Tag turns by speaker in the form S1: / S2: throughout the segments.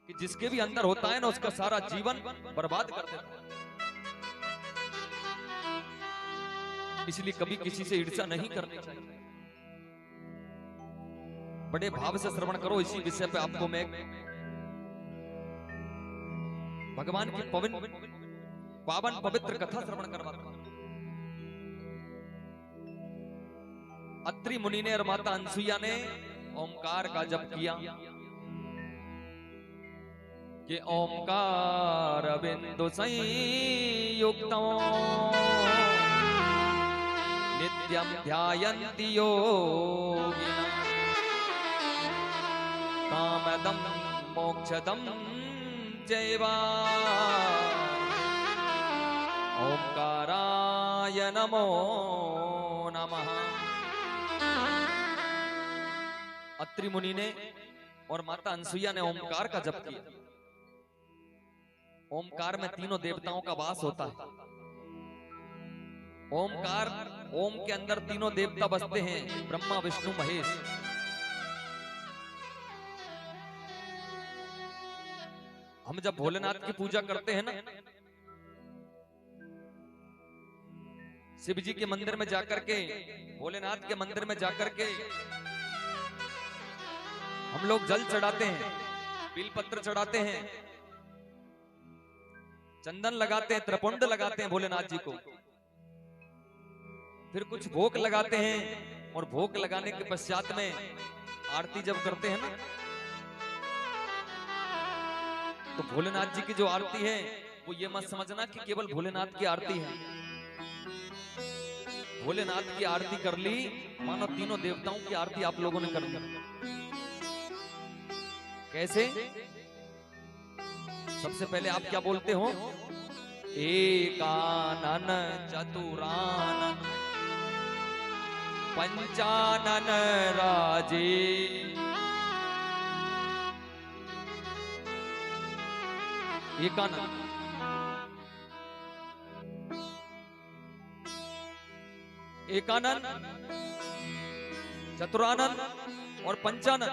S1: कि जिसके भी अंदर होता है ना उसका सारा जीवन बर्बाद कर देता है। इसलिए कभी किसी से ईर्ष्या नहीं करनी चाहिए। बड़े भाव से श्रवण करो। इसी विषय पे आपको मैं भगवान की पावन पवित्र कथा श्रवण करवाता हूं। अत्रि मुनि ने और माता अनसुईया ने ओमकार का जप किया कि ओमकार बिंदु संयुक्तम नित्यं ध्यायन्ति योगिनः कामदं मोक्षदं चैव ओंकाराय नमो नमः। अत्रि मुनि ने और माता अनसुईया ने ओमकार का जप किया। ओमकार में तीनों देवताओं का वास होता है। ओमकार, ओम के अंदर तीनों देवता बसते हैं, ब्रह्मा विष्णु महेश। हम जब भोलेनाथ की पूजा करते हैं ना, शिव जी के मंदिर में जाकर के, भोलेनाथ के मंदिर में जाकर के हम लोग जल चढ़ाते हैं, बिलपत्र चढ़ाते हैं, चंदन लगाते हैं, त्रिपुंड लगाते हैं भोलेनाथ जी को। फिर कुछ भोग लगाते हैं और भोग लगाने के पश्चात में आरती जब करते हैं ना, तो भोलेनाथ जी की जो आरती है वो ये मत समझना कि केवल भोलेनाथ की आरती है। भोलेनाथ की आरती कर ली मानो तीनों देवताओं की आरती आप लोगों ने कर ली। कैसे? सबसे पहले आप क्या बोलते हो? एकानन चतुरानन पंचानन राजे एकानन, एकानन, चतुरानन और पंचानन।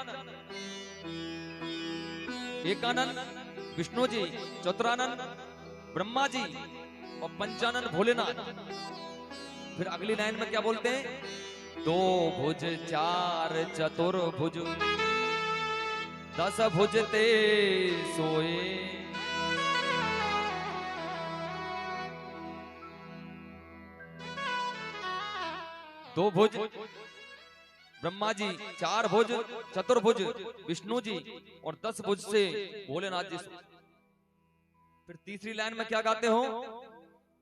S1: एकानन विष्णु जी, चतुरानन ब्रह्मा जी और पंचानन भोलेनाथ। फिर अगली लाइन में क्या बोलते हैं? दो भुज चार चतुर्भुज 10 भुज ते सोए। दो भुज ब्रह्मा जी, 4 भुज चतुर्भुज विष्णु जी और 10 भुज से भोलेनाथ जी। फिर तीसरी लाइन में क्या गाते हो?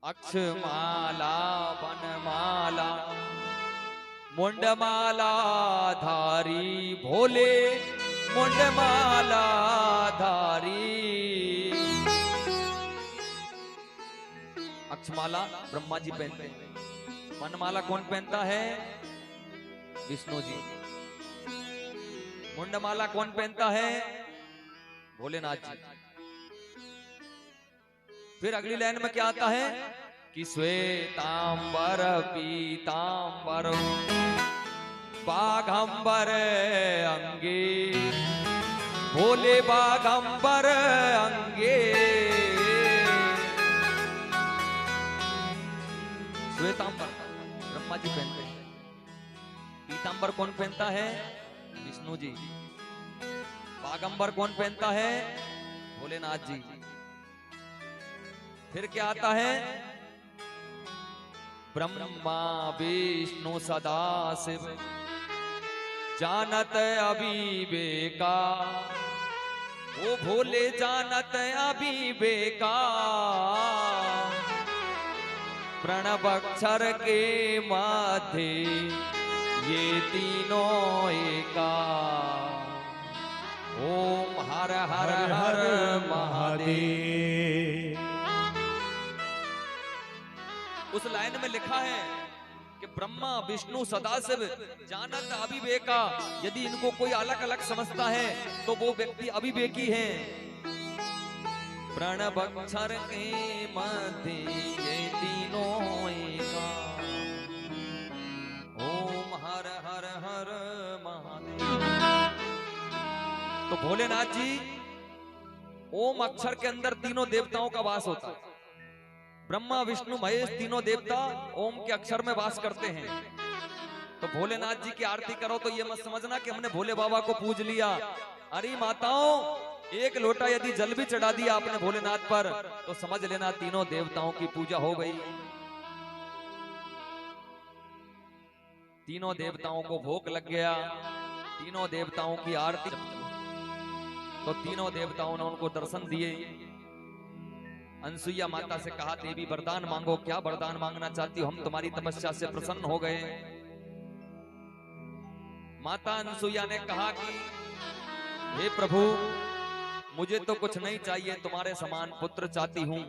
S1: अक्षमाला वनमाला मुंडमाला धारी भोले मुंडमाला धारी। अक्षमाला ब्रह्मा जी पहनते हैं, वनमाला कौन पहनता है? विष्णु जी। मुंडमाला कौन पहनता है? भोलेनाथ जी। फिर अगली लाइन में क्या आता है कि श्वेतांबर पीतांबर बाघंबर अंगे भोले बाघंबर अंगे। श्वेतांबर ब्रह्मा जी पहनते हैं, पीतांबर कौन पहनता है? विष्णु जी। बाघंबर कौन पहनता है? भोलेनाथ जी। फिर क्या आता है? ब्रह्मा विष्णु सदा शिव जानत अविवेका। वो भोले जानत अविवेका। प्रणव अक्षर के मध्य ये तीनों एका। ओम हर हर हर महादेव। उस लाइन में लिखा है कि ब्रह्मा विष्णु सदाशिव जानत अविवेका। यदि इनको कोई अलग अलग समझता है तो वो व्यक्ति अविवेकी है। प्रणव अक्षर के मध्य ये तीनों एका। ओम हर हर हर महादेव। तो भोलेनाथ जी ओम अक्षर के अंदर तीनों देवताओं का वास होता है। ब्रह्मा विष्णु महेश तीनों देवता ओम के अक्षर में वास करते हैं। तो भोलेनाथ जी की आरती करो तो ये मत समझना कि हमने भोले बाबा को पूज लिया। अरे माताओं, एक लोटा यदि जल भी चढ़ा दिया आपने भोलेनाथ पर तो समझ लेना तीनों देवताओं की पूजा हो गई। तीनों देवताओं को भोग लग गया, तीनों देवताओं की आरती, तो तीनों देवताओं ने उनको दर्शन दिए। अनसुईया माता से कहा, देवी वरदान मांगो, क्या वरदान मांगना चाहती हो, हम तुम्हारी तपस्या से प्रसन्न हो गए। माता अनसुईया ने कहा कि हे प्रभु, मुझे तो कुछ नहीं चाहिए, तुम्हारे समान पुत्र चाहती हूं।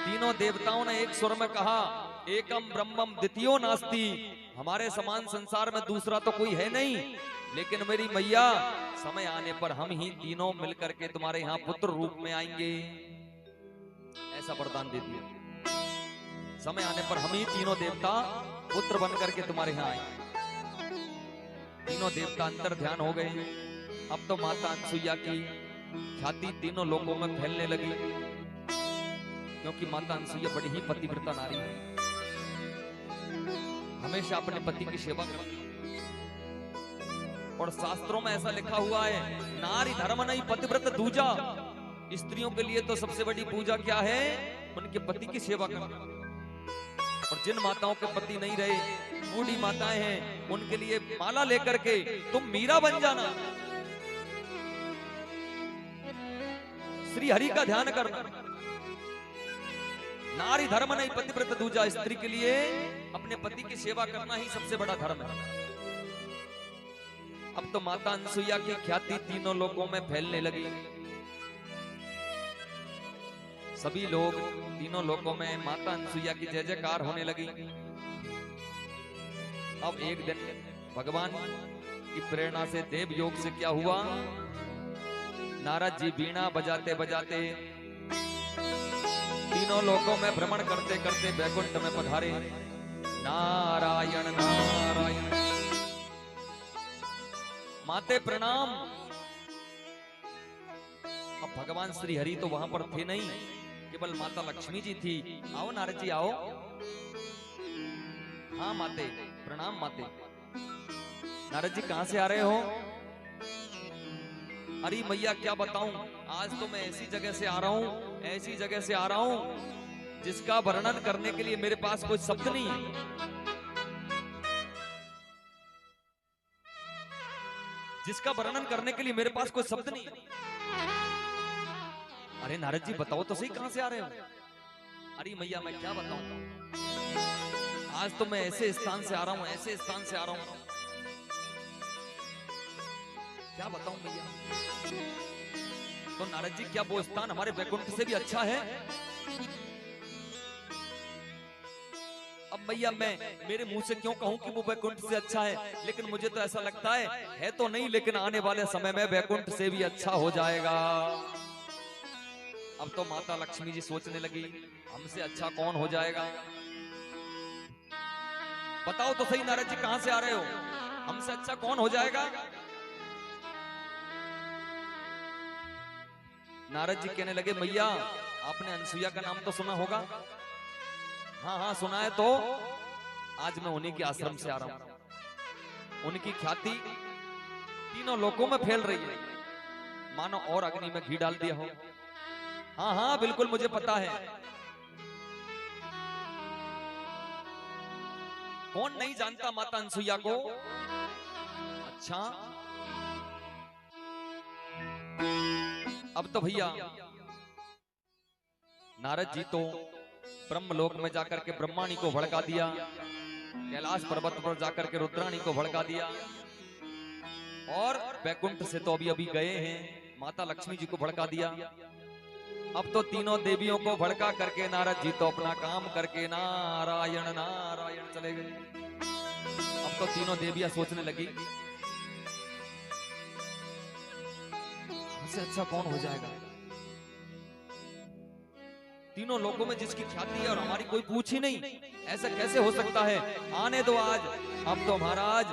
S1: तीनों देवताओं ने एक स्वर में कहा, एकम ब्रह्मम द्वितीयो नास्ति, हमारे समान संसार में दूसरा तो कोई है नहीं, लेकिन मेरी मैया समय आने पर हम ही तीनों मिलकर के तुम्हारे यहाँ पुत्र रूप में आएंगे। ऐसा वरदान दे दिया, समय आने पर हम ही तीनों देवता पुत्र बनकर के तुम्हारे यहाँ आएंगे। तीनों देवता अंतर ध्यान हो गए। अब तो माता अनसुईया की ख्याति तीनों लोगों में फैलने लगी, क्योंकि माता अनसुईया बड़ी ही पतिव्रता नारी है, हमेशा अपने पति की सेवा करती। और शास्त्रों में ऐसा लिखा हुआ है, नारी धर्म नहीं पतिव्रत दूजा। स्त्रियों के लिए तो सबसे बड़ी पूजा क्या है, उनके पति की सेवा करना। और जिन माताओं के पति नहीं रहे, बूढ़ी माताएं हैं, उनके लिए माला लेकर के तुम मीरा बन जाना, श्री हरि का ध्यान करना। नारी धर्म नहीं पतिव्रत दूजा, स्त्री के लिए अपने पति की सेवा करना ही सबसे बड़ा धर्म है। अब तो माता अनसुईया की ख्याति तीनों लोगों में फैलने लगी। सभी लोग तीनों लोगों में माता अनसुईया की जय जयकार होने लगी। अब एक दिन भगवान की प्रेरणा से, देव योग से क्या हुआ, नारद जी बीणा बजाते बजाते तीनों लोकों में भ्रमण करते करते वैकुंठ में पधारे। नारायण नारायण। माते प्रणाम। अब भगवान श्री हरि तो वहां पर थे नहीं, केवल माता लक्ष्मी जी थी। आओ नारद जी आओ। हाँ माते प्रणाम। माते, नारद जी कहां से आ रहे हो? अरे मैया क्या बताऊं, आज तो मैं ऐसी जगह से आ रहा हूं, ऐसी जगह से आ रहा हूं जिसका वर्णन करने के लिए मेरे पास कोई शब्द नहीं है, जिसका वर्णन करने के लिए मेरे पास कोई शब्द नहीं है। अरे नारद जी बताओ तो सही, कहां से आ रहे हो? अरे मैया मैं क्या बताऊं, आज तो मैं ऐसे स्थान से आ रहा हूं, ऐसे स्थान से आ रहा हूं, क्या बताऊं मैया। तो नारद जी क्या वो स्थान हमारे वैकुंठ से भी अच्छा है? अब मैया मैं मेरे मुंह से क्यों कहूं कि वो वैकुंठ से अच्छा है, लेकिन मुझे तो ऐसा लगता है तो नहीं, लेकिन आने वाले समय में वैकुंठ से भी अच्छा हो जाएगा। अब तो माता लक्ष्मी जी सोचने लगी, हमसे अच्छा कौन हो जाएगा? बताओ तो सही नारद जी कहां से आ रहे हो, हमसे अच्छा कौन हो जाएगा? नारद जी कहने लगे, मैया आपने अनसुईया का नाम तो सुना होगा? हाँ हाँ सुना है। तो आज मैं उन्हीं के आश्रम से आ रहा हूं। उनकी ख्याति तीनों लोकों में फैल रही है, मानो और अग्नि में घी डाल दिया हो। हाँ हाँ बिल्कुल मुझे पता है। कौन नहीं जानता माता अनसुईया को? अच्छा अब तो भैया नारद जी तो ब्रह्मलोक में जाकर के ब्रह्माणी को भड़का दिया, कैलाश पर्वत पर जाकर के रुद्राणी को भड़का दिया, और वैकुंठ से तो अभी अभी गए हैं, माता लक्ष्मी जी को भड़का दिया। अब तो तीनों देवियों को भड़का करके नारद जी तो अपना काम करके नारायण नारायण चले गए। अब तो तीनों देवियां सोचने लगी, हमसे अच्छा कौन हो जाएगा? तीनों लोगों में जिसकी ख्याति है और हमारी कोई पूछ ही नहीं, ऐसा कैसे हो सकता है? आने दो आज। अब तो महाराज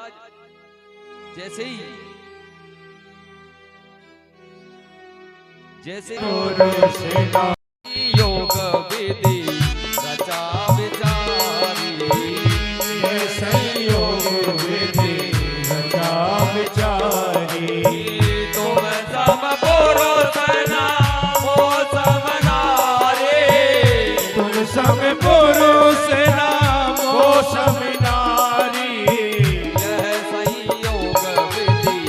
S1: जैसे ही जैसे
S2: पुरुष
S1: योग विधि रचा विचारी,
S2: संयोग विधि रचा विचारी,
S1: तुम सम पुरुष नामो सम नारी,
S2: तुम सब पुरुष नामो सम नारी,
S1: यह संयोग विधि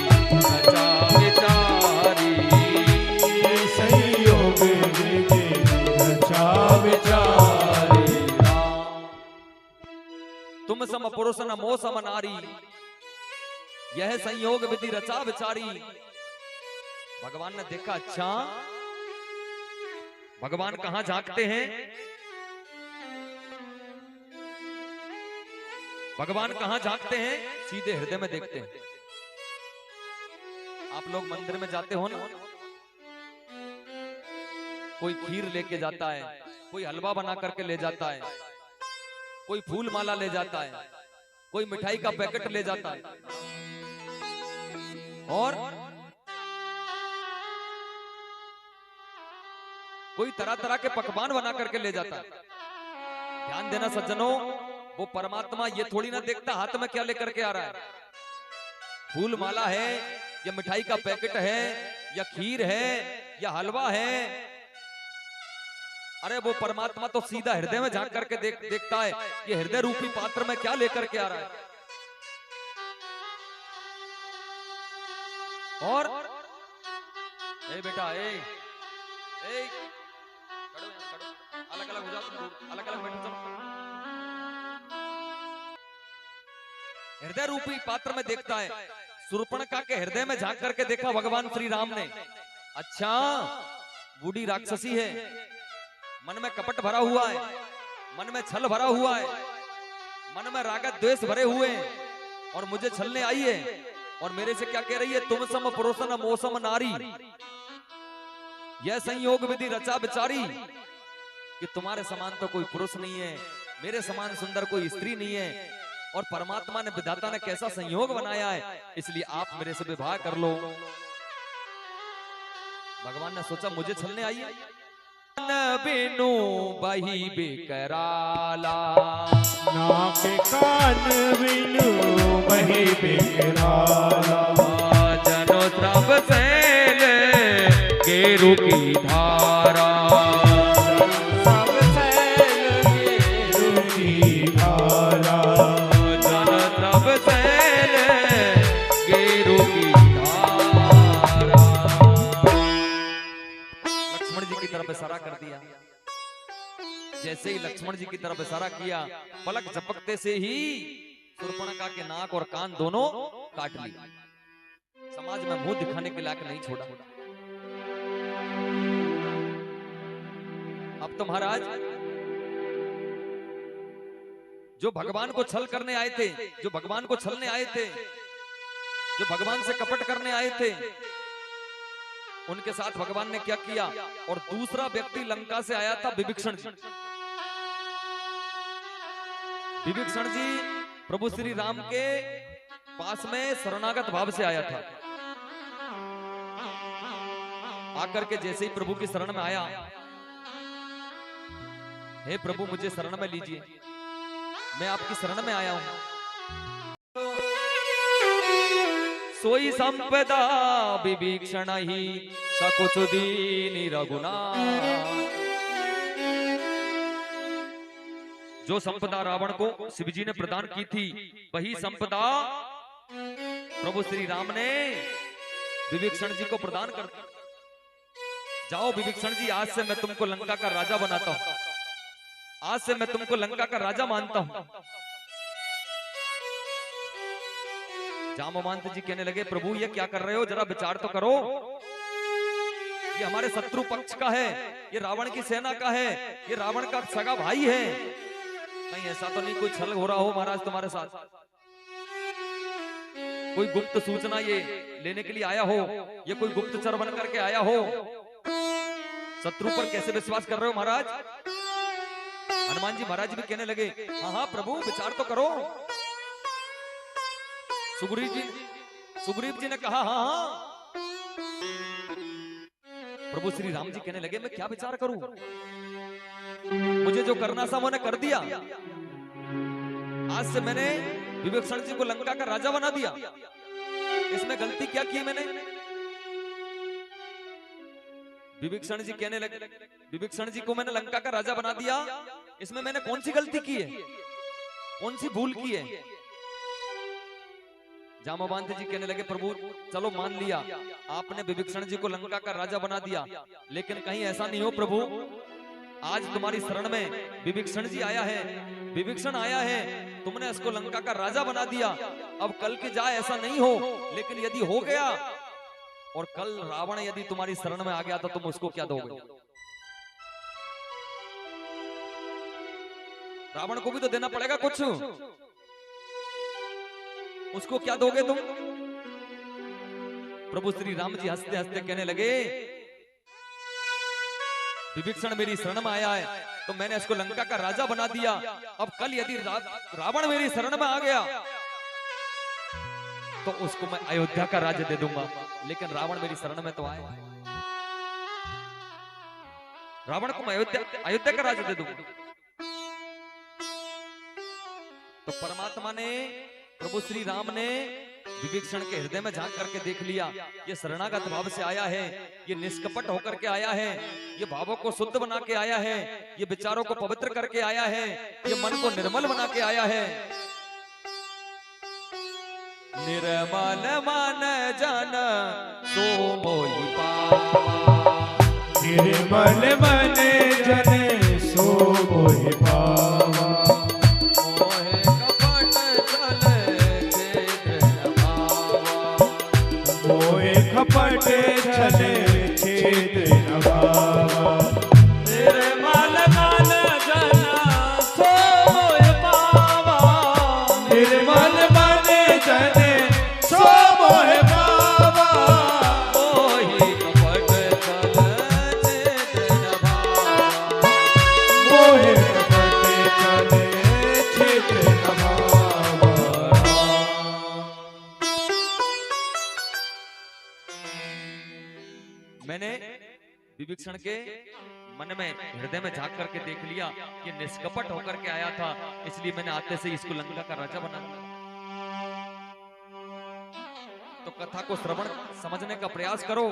S1: रचा विचारी,
S2: संयोग विधि रचा विचारी,
S1: तुम सम पुरुष नमो सम नारी, यह संयोग विधि रचा विचारी। भगवान ने देखा, अच्छा भगवान कहां झांकते हैं? भगवान कहां झांकते हैं? सीधे हृदय में देखते हैं। आप लोग मंदिर में जाते हो ना, कोई खीर लेके जाता है, कोई हलवा बना करके ले जाता है, कोई फूल माला ले जाता है, कोई मिठाई का पैकेट ले जाता है, और कोई तरह तरह के पकवान बना करके ले जाता है। ध्यान देना सज्जनों, वो परमात्मा ये थोड़ी ना देखता हाथ में क्या लेकर के आ रहा है, फूल माला है या मिठाई का पैकेट है या खीर है या हलवा है। अरे वो परमात्मा तो सीधा हृदय में झांक करके देखता है, ये हृदय रूपी पात्र में क्या लेकर के आ रहा है। और ए बेटा, अलग अलग हो जाओ, तुम अलग अलग बैठो, चलो। हृदय रूपी पात्र में देखता है। शूर्पणखा के हृदय में झांक करके देखा भगवान श्री राम ने, अच्छा बूढ़ी राक्षसी है, मन में कपट भरा हुआ है, मन में छल भरा हुआ है, मन में राग द्वेष भरे हुए हैं, और मुझे छलने आई है और मेरे से क्या कह रही है, तुम सम पुरुष नमो सम नारी, यह संयोग विधि रचा विचारी, कि तुम्हारे समान तो कोई पुरुष नहीं है, मेरे समान सुंदर कोई स्त्री नहीं है, और परमात्मा ने विधाता ने कैसा संयोग बनाया है, इसलिए आप मेरे से विवाह कर लो। भगवान ने सोचा मुझे छलने आई है, बिनु बही बिकराला,
S2: नाक कान बिनु बही बिकराला,
S1: जनो द्रव सैल गेरु की धारा,
S2: सब सैल गेरु की धारा,
S1: जनो द्रव सैल गेरु की धारा। लक्ष्मण जी की तरफ इशारा कर दिया। जैसे ही लक्ष्मण जी की तरफ इशारा किया, पलक झपकते से ही शूर्पणखा के नाक और कान दोनों काट लिए। समाज में मुंह दिखाने के लायक नहीं छोड़ा। अब तो महाराज जो भगवान को छल करने आए थे, जो भगवान को छलने आए थे, जो भगवान से कपट करने आए थे, उनके साथ भगवान ने क्या किया। और दूसरा व्यक्ति लंका से आया था, विभीषण जी। विभीषण जी प्रभु श्री राम के पास में शरणागत भाव से आया था। आकर के जैसे ही प्रभु की शरण में आया, हे प्रभु मुझे शरण में लीजिए, मैं आपकी शरण में आया हूं। सोई संपदा विभीषण ही सकुच दीनि रघुनाथ। जो संपदा रावण को शिव जी ने प्रदान की थी, वही संपदा प्रभु श्री राम ने विभीषण जी को प्रदान कर दी। जाओ विभीषण जी, आज से मैं तुमको लंका का राजा बनाता हूं, आज से मैं तुमको लंका का राजा मानता हूं। जामवंत जी कहने लगे, प्रभु ये क्या कर रहे हो, जरा विचार तो करो। ये हमारे शत्रु पक्ष का है, ये रावण की सेना का है, ये रावण का सगा भाई है, कहीं ऐसा तो नहीं कोई छल हो रहा हो महाराज तुम्हारे साथ, कोई गुप्त सूचना ये लेने के लिए आया हो, ये कोई गुप्तचर बन करके आया हो। शत्रु पर कैसे विश्वास कर रहे हो महाराज। हनुमान जी महाराज भी कहने लगे, हाँ हाँ प्रभु विचार तो करो। सुग्रीव जी ने कहा, हाँ हाँ प्रभु श्री राम जी कहने लगे मैं क्या विचार करूं, मुझे जो करना था मैंने कर दिया। आज से मैंने विभीषण जी को लंका का राजा बना दिया, इसमें गलती क्या की मैंने? विभीषण जी कहने लगे, विभीषण जी को मैंने लंका का राजा बना दिया, इसमें मैंने कौन सी गलती की है, कौन सी भूल की है? जामवंत जी कहने लगे प्रभु चलो मान लिया आपने विभीषण जी को लंका का राजा बना दिया, लेकिन कहीं ऐसा नहीं हो प्रभु, आज तुम्हारी शरण में विभीषण जी आया है, विभीषण आया है, तुमने इसको लंका का राजा बना दिया, अब कल के जाए ऐसा नहीं हो, लेकिन यदि हो गया और कल रावण यदि तुम्हारी शरण में आ गया तो तुम उसको क्या दोगे? रावण को भी तो देना पड़ेगा कुछ, उसको क्या दोगे तुम? प्रभु श्री राम जी हंसते हंसते कहने लगे विभीषण मेरी शरण में आया है तो मैंने इसको लंका का राजा बना दिया, अब कल यदि रावण मेरी शरण में आ गया तो उसको मैं अयोध्या का राज्य दे दूंगा, लेकिन रावण मेरी शरण में तो आए, रावण को मैं अयोध्या का राज्य दे दूंगा। तो परमात्मा ने, प्रभु श्री राम ने विभीषण के हृदय में झांक करके देख लिया, ये शरणागत भाव से आया है, ये निष्कपट होकर के आया है, ये भावों को शुद्ध बना के आया है, ये विचारों को पवित्र करके आया है, ये मन को निर्मल बना के आया है। निर्मल मन जन सो मोहि पावा,
S2: निर्मल मन जन सो मोहि पावा, कपट छले छेद न भावा,
S3: निर्मल मन जन सो मोहि पावा,
S2: निर्मल मन जन सो मोहि पावा,
S1: मोहि कपट छल छेद न भावा,
S2: मोहि कपट छले छेद न भावा।
S1: मैंने विभीषण के मन में, हृदय में झांक करके देख लिया कि निष्कपट होकर के आया था, इसलिए मैंने आते से इसको लंका का राजा बना दिया। तो कथा को श्रवण समझने का प्रयास करो।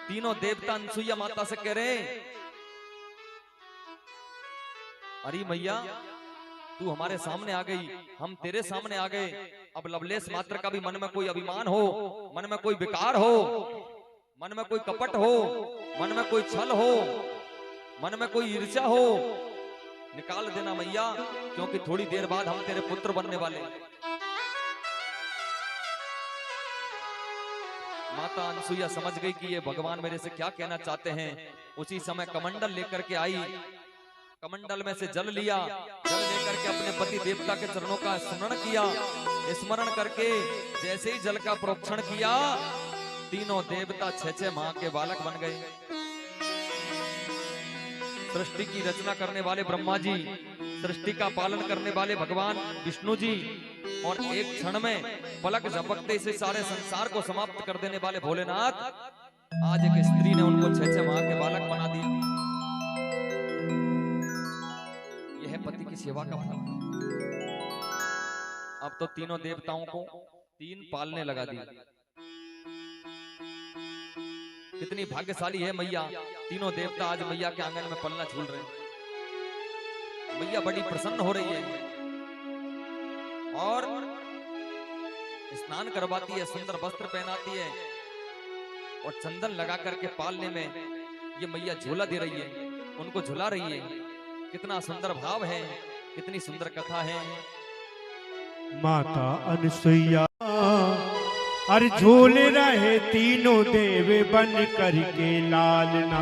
S1: तीनों देवता अनसुईया माता से कह रहे अरे मैया तू हमारे सामने आ गई, हम तेरे सामने आ गए, अब लवलेश मात्र का भी मन में कोई अभिमान हो, मन में कोई विकार हो, मन में कोई कपट हो, मन में कोई छल हो, मन में कोई ईर्ष्या हो, निकाल देना मैया, क्योंकि थोड़ी देर बाद हम तेरे पुत्र बनने वाले। माता अनसुईया समझ गई कि ये भगवान मेरे से क्या कहना चाहते हैं। उसी समय कमंडल लेकर के आई, कमंडल में से जल लिया, जल लेकर के अपने पति देवता के चरणों का स्मरण किया, स्मरण करके जैसे ही जल का प्रोक्षण किया, तीनों देवता 6-6 माह के बालक बन गए। सृष्टि की रचना करने वाले ब्रह्मा जी, सृष्टि का पालन करने वाले भगवान विष्णु जी, और एक क्षण में पलक झपकते से सारे संसार को समाप्त कर देने वाले भोलेनाथ, आज एक स्त्री ने उनको 6-6 माह के बालक बना दिया। यह है पति की सेवा का फल। अब तो तीनों देवताओं को 3 पालने लगा दिया। कितनी भाग्यशाली है मैया, तीनों देवता आज मैया के आंगन में पलना झूल रहे हैं। मैया बड़ी प्रसन्न हो रही है और स्नान करवाती है, सुंदर वस्त्र पहनाती है और चंदन लगा करके पालने में ये मैया झूला दे रही है, उनको झुला रही है। कितना सुंदर भाव है, कितनी सुंदर कथा है।
S2: माता अनसुईया अर झूल रहे तीनों देव बन करके लालना,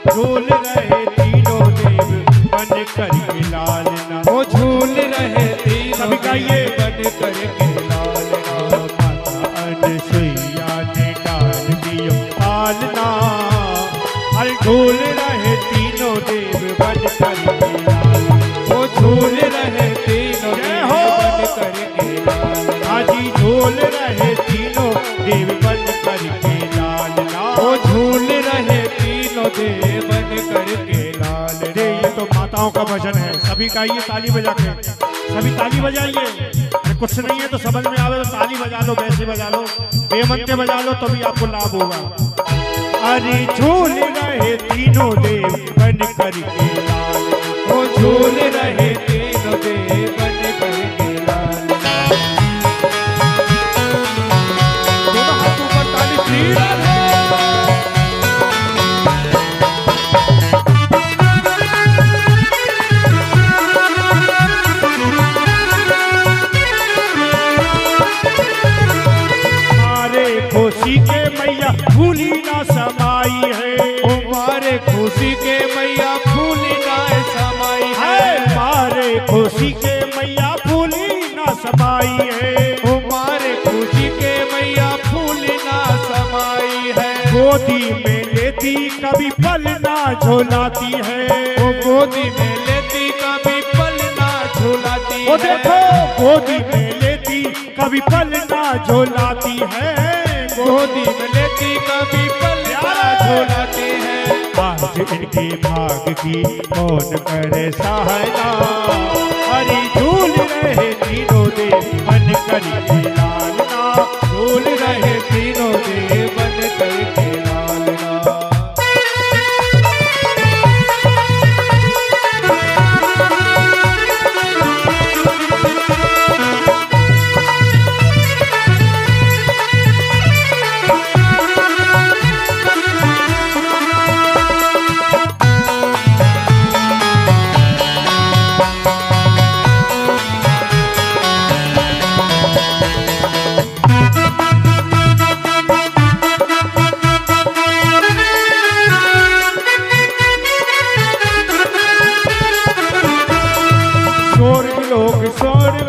S2: झूल रहे तीनों देव बन करके लालना,
S3: वो झूल रहे तीनों
S2: सभी गाइए
S3: बन करके लालना।
S2: माता अनसुईया ने डाल दियो पालना, अरे झूल रहे तीनों देव बन करके लालना,
S3: वो झूल रहे तीनों
S2: जय
S3: देव
S2: हो।
S3: बन करके लालना।
S2: आजी झूल रहे तीनों देव बन करके लालना,
S3: वो झूल
S2: माताओं का भजन है, सभी गाइए ताली बजा के, सभी ताली बजाइए। अरे कुछ नहीं है तो समझ में आवे तो ताली बजा लो, वैसे बजा लो, बेमन के बजा लो, तभी आपको लाभ होगा। अरे झूल रहे तीनों देव बन करके लाल,
S3: वो झूल रहे तीनों देव बन करके लाल। दोनों हाथ ऊपर ताली श्री राधे।
S2: खुशी के मैया फूली ना समाई है,
S3: हमारे खुशी के मैया फूली ना समाई है,
S2: हमारे खुशी के मैया फूली ना समाई है,
S3: हमारे खुशी के मैया फूली ना समाई है।
S2: गोदी में लेती कभी पल ना झोलाती है,
S3: वो गोदी में लेती कभी पल ना झुलाती
S2: वो
S3: है।
S2: देखो गोदी में लेती कभी पल ना झोलाती है,
S3: गोदी में लेती कभी पल ना झुलाती है।
S2: आज इनके भाग की कौन करे सहायता, हरी झूल रहे तीनों देव बन करके लालना,
S3: झूल रहे तीनों देव बन करके लालना।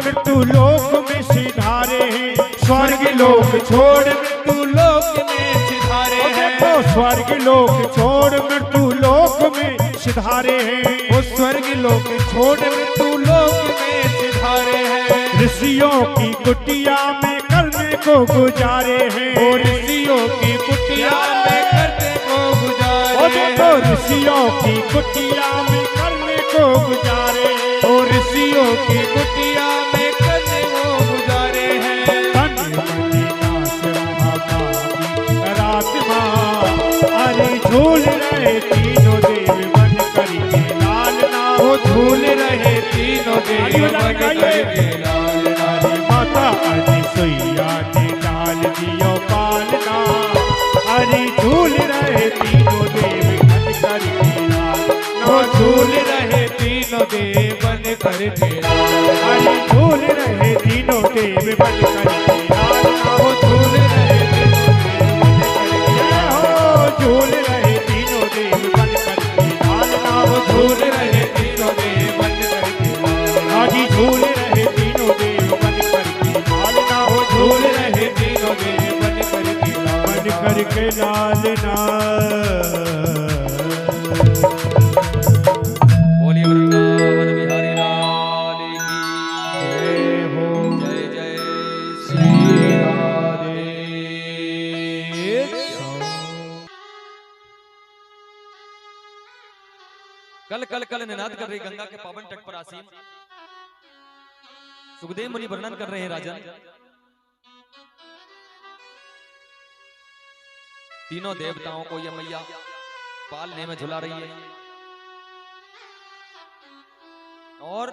S2: मृत्यु लोक में सिधारे हैं,
S3: स्वर्ग लोक छोड़ मृत्यु लोक में सिधारे हैं।
S2: स्वर्ग लोक छोड़ मृत्यु लोक में सिधारे हैं,
S3: वो स्वर्ग लोक छोड़ मृत्यु लोक में सिधारे हैं।
S2: ऋषियों की कुटिया में करने को गुजारे हैं,
S3: वो ऋषियों की कुटिया में करने को गुजारे हैं।
S2: ऋषियों की कुटिया में करने को गुजारे हैं,
S3: वो ऋषियों की कुटिया में करने को गुजारे हैं।
S2: तन मन नाच रहा रात माँ, अरे झूल रहे तीनों देव बन करके लालना,
S3: वो झूल रहे तीनों देव बन करके लालना।
S2: अरे माता अनसुईया ने डाल दियो पालना, अरे झूल रहे तीनों देव बन करके लालना,
S3: वो झूल रहे तीनों देव बन करके लालना।
S2: अरे झूल रहे तीनों देव बन करके लालना,
S3: वो झूल रहे तीनों देव बन करके
S2: हो झूल रहे तीनों देव बन करके लालना,
S3: वो झूल रहे तीनों देव बन करके लालना।
S2: आजी झूल रहे तीनों देव बन करके लालना,
S3: वो झूल रहे तीनों देव बन करके
S2: बन
S3: लालना।
S2: करके लालना।
S1: बोलिए वृंदावन बिहारी लाल की
S2: जय हो।
S1: जय जय
S3: श्री राधे।
S1: कल कल कल निनाद कर रही गंगा के पावन तट पर आसीन सुखदेव मुनि वर्णन कर रहे हैं राजन, तीनों देवताओं को यह मैया पालने में झुला रही है। और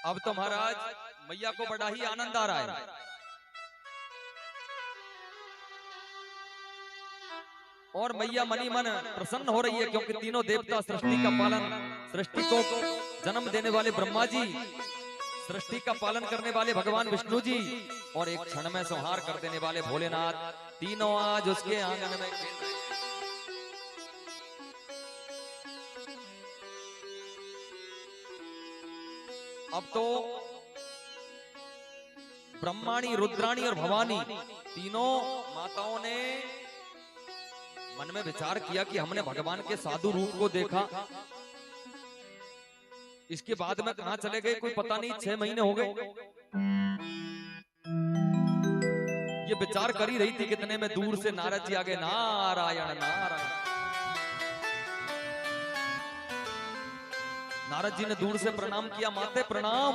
S1: अब तो महाराज मैया को बड़ा ही आनंद आ रहा है, और मैया मनी मन प्रसन्न हो रही है, क्योंकि तीनों देवता सृष्टि का पालन, सृष्टि को जन्म देने वाले ब्रह्मा जी, सृष्टि का पालन करने वाले भगवान विष्णु जी, और एक क्षण में संहार कर देने वाले भोलेनाथ, तीनों आज उसके आंगन में खेल रहे हैं। अब तो ब्रह्माणी, रुद्राणी और भवानी तीनों माताओं ने मन में विचार किया कि हमने भगवान के साधु रूप को देखा, इसके बाद में कहां चले गए कोई पता नहीं, 6 महीने हो गए। ये विचार कर ही रही थी, कितने में दूर से नारद जी आ गए, नारायण नारायण। नारद जी ने दूर से प्रणाम किया, माते प्रणाम।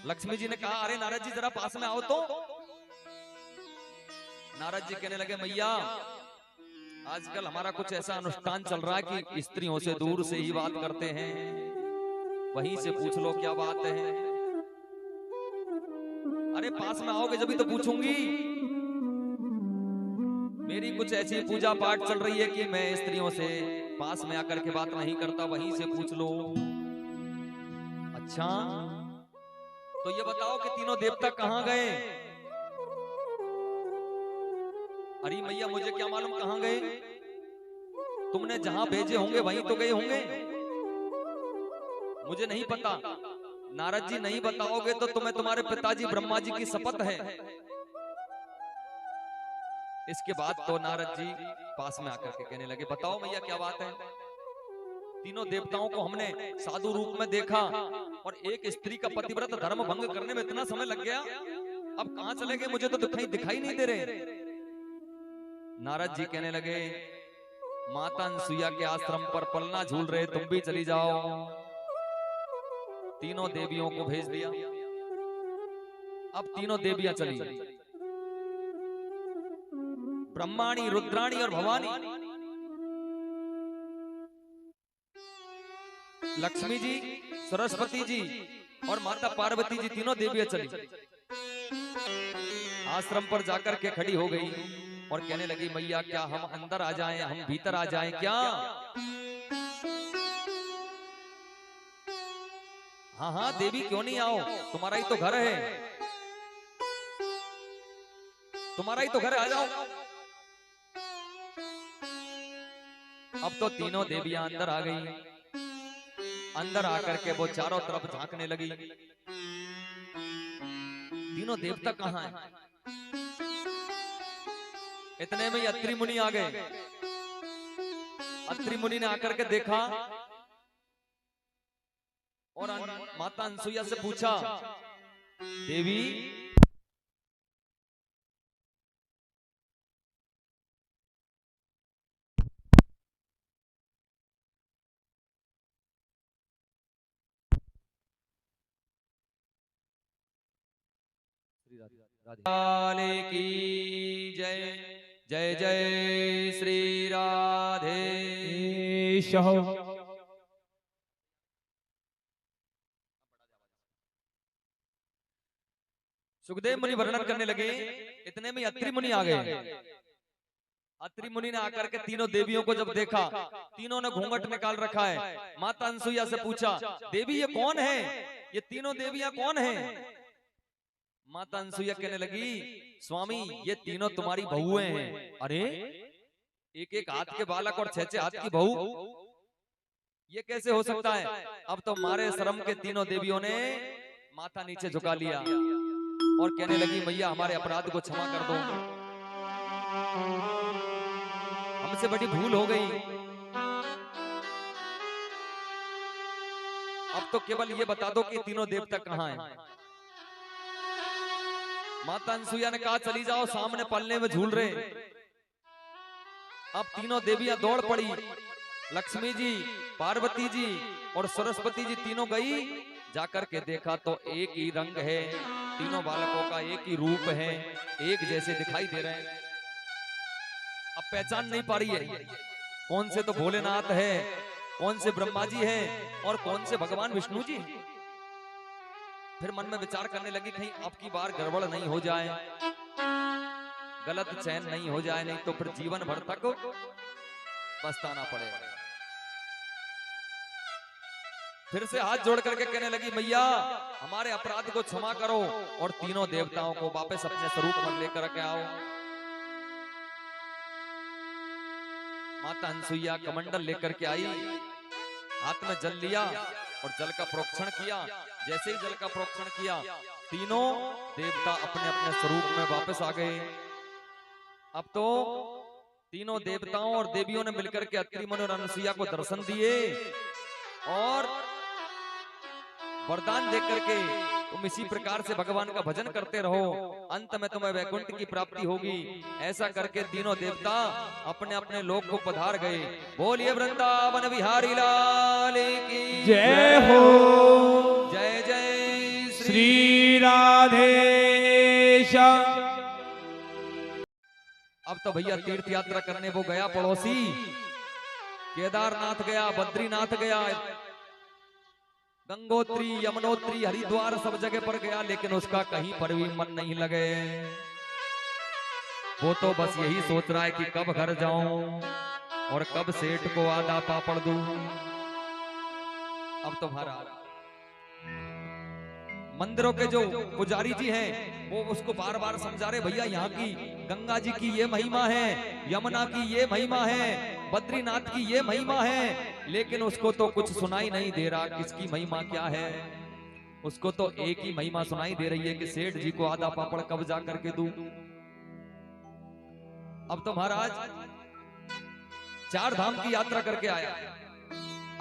S1: लक्ष्मी जी ने कहा अरे नारद जी जरा पास में आओ तो। नारद जी कहने लगे मैया आजकल हमारा कुछ ऐसा अनुष्ठान चल रहा है कि स्त्रियों से दूर से ही बात करते हैं, वहीं से पूछ लो क्या बात है। अरे पास में आओगे जब भी तो पूछूंगी। मेरी कुछ ऐसी पूजा पाठ चल रही है कि मैं स्त्रियों से पास में आकर के बात नहीं करता, वहीं से पूछ लो। अच्छा तो ये बताओ कि तीनों देवता कहां गए? अरे मैया मुझे क्या मालूम कहां गए, तुमने जहां भेजे होंगे वहीं तो गए होंगे, मुझे नहीं पता। नारद जी नहीं बताओगे तो तुम्हें तुम्हारे पिताजी ब्रह्मा जी की शपथ है। इसके बाद तो नारद जी पास में आकर के कहने लगे बताओ मैया क्या बात है। तीनों देवताओं को हमने साधु रूप में देखा और एक स्त्री का पतिव्रत धर्म भंग करने में इतना समय लग गया, अब कहां चले गए मुझे तो कहीं दिखाई नहीं दे रहे। नारद जी कहने लगे माता अनसुईया के आश्रम पर पलना झूल रहे, तुम भी चली जाओ। तीनों देवियों को भेज दिया। अब तीनों देवियां चली, ब्रह्माणी, रुद्राणी और भवानी। लक्ष्मी जी, सरस्वती जी और माता पार्वती जी तीनों देवियां चली। आश्रम पर जाकर के खड़ी हो गई और कहने लगी मैया क्या हम अंदर आ जाएं, हम भीतर आ जाएं क्या? हाँ हाँ देवी क्यों नहीं आओ, तुम्हारा ही तो घर है, तुम्हारा ही तो घर है, आ जाओ। अब तो तीनों देवियां अंदर आ गई। अंदर आकर के वो चारों तरफ झांकने लगी। तीनों देवता कहां हैं? इतने में अत्रि मुनि आ गए। अत्रि मुनि ने आकर के देखा और माता अनसुईया से पूछा देवी राधे की जय, जय जय श्री राधे। सुखदेव मुनि वर्णन करने लगे। इतने में अत्रि मुनि आ गए। अत्रि मुनि ने आकर के तीनों देवियों को जब देखा, तीनों ने घूंघट निकाल रखा है। माता अनसुईया से पूछा देवी ये कौन है, ये तीनों देवियां कौन हैं? माता अनसुईया कहने लगी स्वामी ये तीनों तुम्हारी बहुएं हैं। अरे एक एक हाथ के बालक और छह छह हाथ की बहू, ये कैसे हो सकता है? अब तो मारे शर्म के तीनों देवियों ने माथा नीचे झुका लिया और कहने लगी मैया हमारे अपराध को क्षमा कर दो, हमसे बड़ी भूल हो गई। अब तो केवल ये बता दो कि तीनों देवता कहां हैं। माता अनसुईया ने कहा चली जाओ, सामने पलने में झूल रहे। अब तीनों देवियां दौड़ पड़ी। लक्ष्मी जी, पार्वती जी और सरस्वती जी तीनों गई। जाकर के देखा तो एक ही रंग है, तीनों बालकों का एक ही रूप है, एक जैसे दिखाई दे रहे हैं। अब पहचान नहीं पा रही है कौन से तो भोलेनाथ है, कौन से ब्रह्मा जी है और कौन से भगवान विष्णु जी। फिर मन में विचार करने लगी कहीं अब की बार गड़बड़ नहीं हो जाए, गलत चयन नहीं हो जाए, नहीं तो फिर जीवन भर तक पछताना पड़ेगा। फिर से हाथ जोड़ करके कहने लगी मैया हमारे अपराध को क्षमा करो और तीनों देवताओं को वापस अपने स्वरूप में लेकर के आओ। माता अनसुईया कमंडल लेकर के आई, हाथ में जल लिया और जल का प्रोक्षण किया। जैसे ही जल का प्रोक्षण किया तीनों देवता अपने अपने स्वरूप में वापस आ गए। अब तो तीनों देवताओं और देवियों ने मिलकर के अत्रि मुनि और अनसुईया को दर्शन दिए और वरदान देकर के तुम इसी प्रकार से भगवान का भजन करते रहो, अंत में तुम्हें वैकुंठ की प्राप्ति होगी। ऐसा करके तीनों देवता अपने अपने लोक को पधार गए। बोलिए वृंदावन बिहारी लाल
S3: जय हो।
S1: जय जय
S3: श्री राधेश।
S1: अब तो भैया तीर्थ यात्रा करने वो गया पड़ोसी, केदारनाथ गया, बद्रीनाथ गया, गंगोत्री, यमुनोत्री, हरिद्वार सब जगह पर गया, लेकिन उसका कहीं पर भी मन नहीं लगे। वो तो बस यही सोच रहा है कि कब घर जाऊं और कब सेठ को आधा पापड़ दूं। अब तो महाराज मंदिरों के जो पुजारी जी हैं वो उसको बार बार समझा रहे, भैया यहाँ की गंगा जी की ये महिमा है, यमुना की ये महिमा है, बद्रीनाथ की ये महिमा है, लेकिन उसको तो कुछ सुनाई नहीं दे रहा किसकी महिमा क्या है। उसको तो एक ही महिमा सुनाई दे रही है कि सेठ जी को आधा पापड़ कब जा करके दूं। अब तो महाराज 4 धाम की यात्रा करके आया,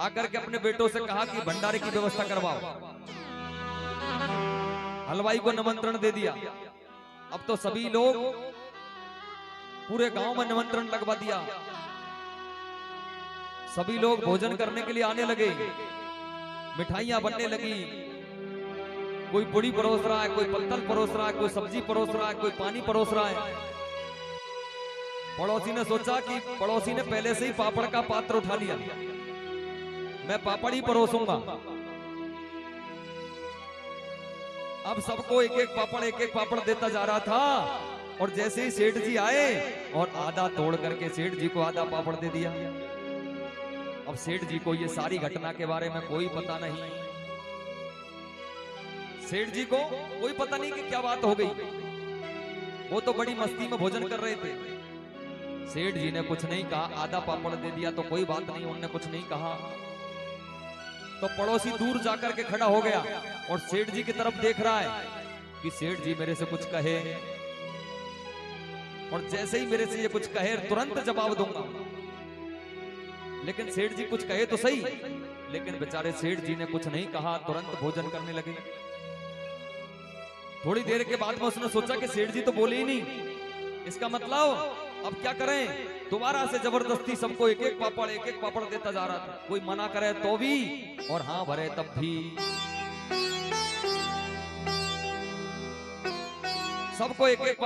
S1: आकर के अपने बेटों से कहा कि भंडारे की व्यवस्था करवाओ। हलवाई को निमंत्रण दे दिया। अब तो सभी लोग पूरे गांव में निमंत्रण लगवा दिया, सभी लोग भोजन करने के लिए आने लगे, मिठाइयां बनने लगी, कोई पूड़ी परोस रहा है, कोई पत्तल परोस रहा है, कोई सब्जी परोस रहा है, कोई पानी परोस रहा है। पड़ोसी ने सोचा कि पड़ोसी ने पहले से ही पापड़ का पात्र उठा लिया, मैं पापड़ ही परोसूंगा। अब सबको एक एक पापड़ देता जा रहा था, और जैसे ही सेठ जी आए और आधा तोड़ करके सेठ जी को आधा पापड़ दे दिया। अब सेठ जी को ये सारी घटना के बारे में कोई पता नहीं, सेठ जी को कोई पता नहीं कि क्या बात हो गई। वो तो बड़ी मस्ती में भोजन कर रहे थे। सेठ जी ने कुछ नहीं कहा, आधा पापड़ दे दिया तो कोई बात नहीं, उन्होंने कुछ नहीं कहा। तो पड़ोसी दूर जाकर के खड़ा हो गया और सेठ जी की तरफ देख रहा है कि सेठ जी मेरे से कुछ कहे, और जैसे ही मेरे से ये कुछ कहे तुरंत जवाब दूंगा। लेकिन सेठ जी कुछ कहे तो सही, लेकिन बेचारे सेठ जी ने कुछ नहीं कहा, तुरंत भोजन करने लगे। थोड़ी देर के बाद में उसने सोचा कि सेठ जी तो बोले ही नहीं, इसका मतलब अब क्या करें। दोबारा से जबरदस्ती सबको एक एक पापड़ देता जा रहा था, कोई मना करे तो भी और हाँ भरे तब भी। सबको एक एक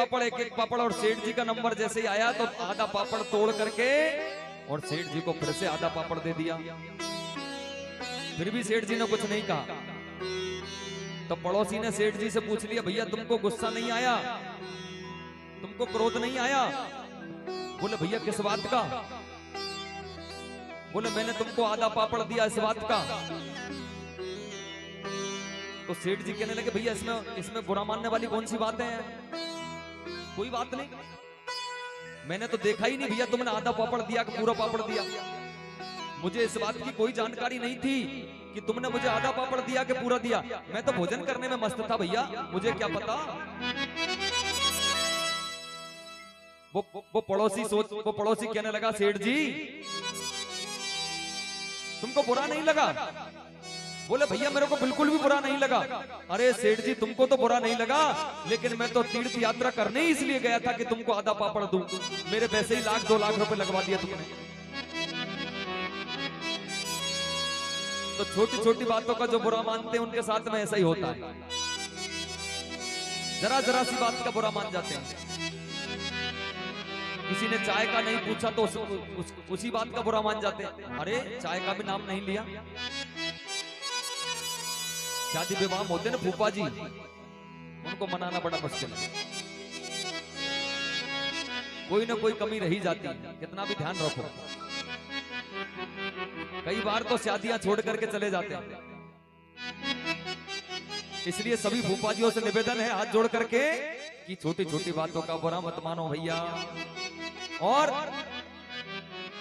S1: पापड़, और सेठ जी का नंबर जैसे ही आया तो आधा पापड़ तोड़ करके और सेठ जी को फिर से आधा पापड़ दे दिया। फिर भी सेठ जी ने कुछ नहीं कहा। तो पड़ोसी ने सेठ जी से पूछ लिया, भैया तुमको गुस्सा नहीं आया, तुमको क्रोध नहीं आया? बोले भैया किस बात का? बोले मैंने तुमको आधा पापड़ दिया इस बात का। तो सेठ जी कहने लगे भैया इसमें बुरा मानने वाली कौन सी बातें हैं? कोई बात नहीं, मैंने तो देखा ही नहीं भैया तुमने आधा पापड़ दिया कि पूरा पापड़ दिया। मुझे इस बात की कोई जानकारी नहीं थी कि तुमने मुझे आधा पापड़ दिया कि पूरा दिया। मैं तो भोजन करने में मस्त था भैया, मुझे क्या पता। वो पड़ोसी कहने लगा सेठ जी तुमको बुरा नहीं लगा? बोले भैया मेरे को बिल्कुल भी बुरा नहीं लगा। अरे सेठ जी तुमको तो बुरा नहीं लगा, लेकिन मैं तो तीर्थ यात्रा करने ही इसलिए गया था कि तुमको आधा पापड़ दूं। मेरे पैसे ही 1-2 लाख रुपए लगवा दिए तुमने। तो छोटी छोटी बातों का जो बुरा मानते हैं उनके साथ में ऐसा ही होता है, जरा सी बात का बुरा मान जाते हैं। किसी ने चाय का नहीं पूछा तो उसी बात का बुरा मान जाते हैं। अरे चाय का भी नाम नहीं लिया। शादी विवाह होते ना फूफा जी, उनको मनाना बड़ा मुश्किल है, कोई ना कोई कमी रही जाती है, कितना भी ध्यान रखो। कई बार तो शादियां छोड़ करके चले जाते हैं। इसलिए सभी फूफाजियों से निवेदन है हाथ जोड़ करके कि छोटी छोटी बातों का बुरा मत मानो भैया। और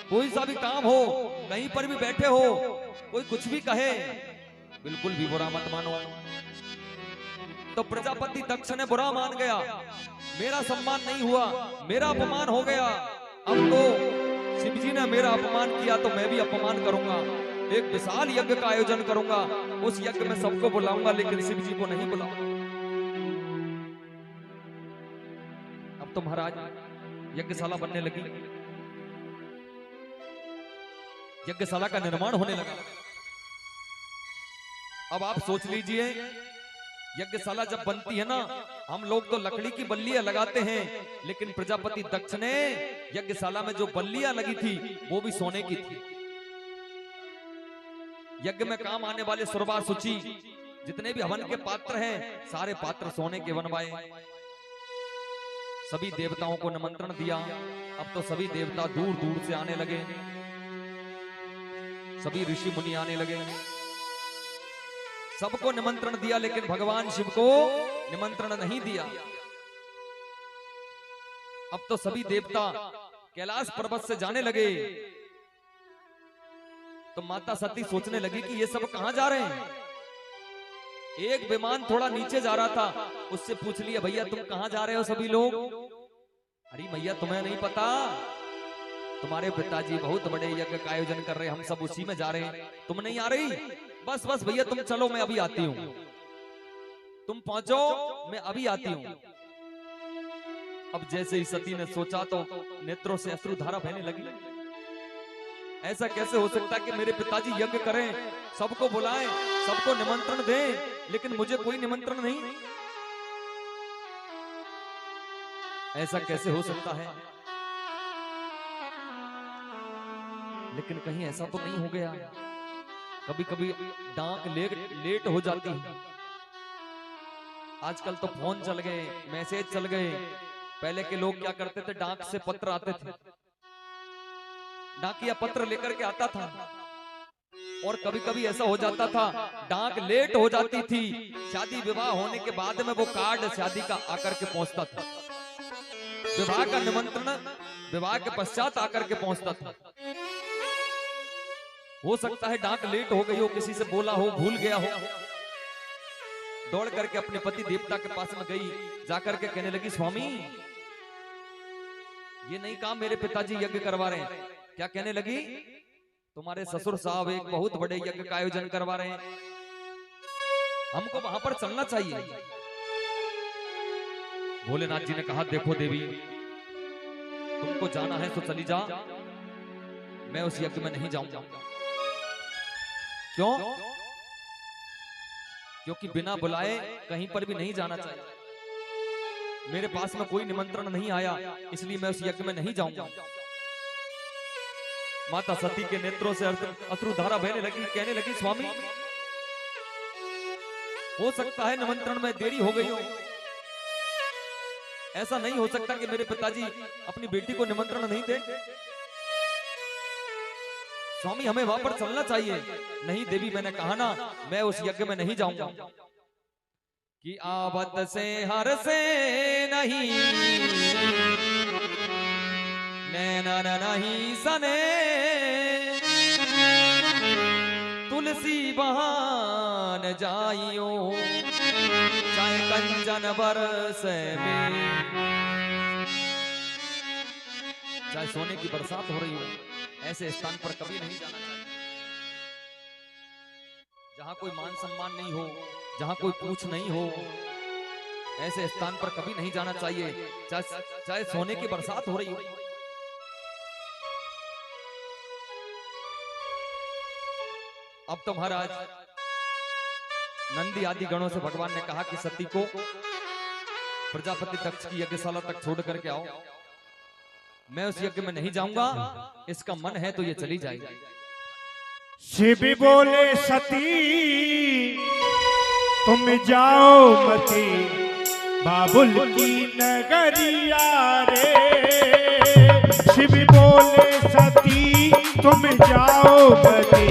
S1: कोई सा भी काम हो, कहीं पर भी बैठे हो, कोई कुछ भी कहे, बिल्कुल भी बुरा मत मानो। तो प्रजापति दक्ष ने बुरा मान गया, मेरा सम्मान नहीं हुआ, मेरा अपमान हो गया। अब तो शिव जी ने मेरा अपमान किया तो मैं भी अपमान करूंगा, एक विशाल यज्ञ का आयोजन करूंगा, उस यज्ञ में सबको बुलाऊंगा लेकिन शिव जी को नहीं बुलाऊंगा। अब तो महाराज यज्ञशाला बनने लगी, यज्ञशाला का निर्माण होने लगा। अब आप सोच लीजिए, यज्ञशाला जब बनती है ना, हम लोग तो लकड़ी की बल्लियां लगाते हैं, लेकिन प्रजापति दक्ष ने यज्ञशाला में जो बल्लियां लगी थी वो भी सोने की थी। यज्ञ में काम आने वाले सुरबा सुचि जितने भी हवन के पात्र हैं, सारे पात्र सोने के बनवाए। सभी देवताओं को निमंत्रण दिया। अब तो सभी देवता दूर दूर से आने लगे, सभी ऋषि मुनि आने लगे। सबको निमंत्रण दिया, लेकिन भगवान शिव को निमंत्रण नहीं दिया। अब तो सभी देवता कैलाश पर्वत से जाने लगे। तो माता सती सोचने लगी कि ये सब कहां जा रहे हैं। एक विमान थोड़ा नीचे जा रहा था, उससे पूछ लिया, भैया तुम कहां जा रहे हो सभी लोग। अरे भैया तुम्हें नहीं पता, तुम्हारे पिताजी बहुत बड़े यज्ञ का आयोजन कर रहे हैं, हम सब उसी में जा रहे हैं, तुम नहीं आ रही। बस बस भैया तुम चलो, मैं अभी आती हूं, तुम पहुंचो, मैं अभी आती हूं। अब जैसे ही सती ने सोचा तो नेत्रों से अश्रुधारा बहने लगी। ऐसा कैसे हो सकता है कि मेरे पिताजी यज्ञ करें, सबको बुलाएं, सबको निमंत्रण दें, लेकिन मुझे कोई निमंत्रण नहीं। ऐसा कैसे हो सकता है। लेकिन कहीं ऐसा तो नहीं हो गया। कभी कभी डाक लेट हो जाती है। आजकल तो फोन चल गए, मैसेज चल गए। पहले के लोग क्या करते थे, डाक से पत्र आते थे, डाकिया पत्र लेकर के आता था। और कभी कभी ऐसा हो जाता था, डाक लेट हो जाती थी, शादी विवाह होने के बाद में वो कार्ड शादी का आकर के पहुंचता था, विवाह का निमंत्रण विवाह के पश्चात आकर के पहुंचता था। हो सकता है डाक लेट हो गई हो, किसी से बोला हो, भूल गया हो। दौड़ करके अपने पति देवता के पास में गई, जाकर के कहने लगी, स्वामी ये नहीं कहा मेरे पिताजी यज्ञ करवा रहे हैं। क्या कहने लगी, तुम्हारे ससुर साहब एक बहुत बड़े यज्ञ का आयोजन करवा रहे हैं, हमको वहां पर चलना चाहिए। भोलेनाथ जी ने कहा, देखो देवी, तुमको जाना है तो चली जा, मैं उस यज्ञ में नहीं जाऊंगा। क्यों? क्योंकि बिना बुलाए कहीं पर भी नहीं जाना चाहिए। मेरे पास में कोई निमंत्रण नहीं आया, इसलिए मैं उस यज्ञ में नहीं जाऊंगा। माता सती के नेत्रों से अश्रुधारा बहने लगी, कहने लगी, स्वामी हो सकता है निमंत्रण में देरी हो गई हो। ऐसा नहीं हो सकता कि मेरे पिताजी अपनी बेटी को निमंत्रण नहीं दे। स्वामी हमें वहां पर चलना चाहिए। नहीं देवी, मैंने कहा ना, मैं उस यज्ञ में नहीं जाऊंगा। कि आवत से हर से नहीं, नैना नहीं सने, तुलसी बहान जाइयो, चाहे कंचन बरस में, चाहे सोने की बरसात हो रही हो, ऐसे स्थान पर कभी नहीं जाना चाहिए जहां कोई मान सम्मान नहीं हो, जहां कोई पूछ नहीं हो। ऐसे स्थान पर कभी नहीं जाना चाहिए, चाहे सोने की बरसात हो रही हो। अब तो महाराज नंदी आदि गणों से भगवान ने कहा कि सती को प्रजापति दक्ष की यज्ञशाला तक छोड़ करके आओ, मैं उस यज्ञ में नहीं जाऊंगा, इसका मन है तो ये चली जाएगी।
S2: शिव बोले, सती तुम जाओ मती, बाबुल की नगरिया रे। शिव बोले, सती तुम जाओ मती,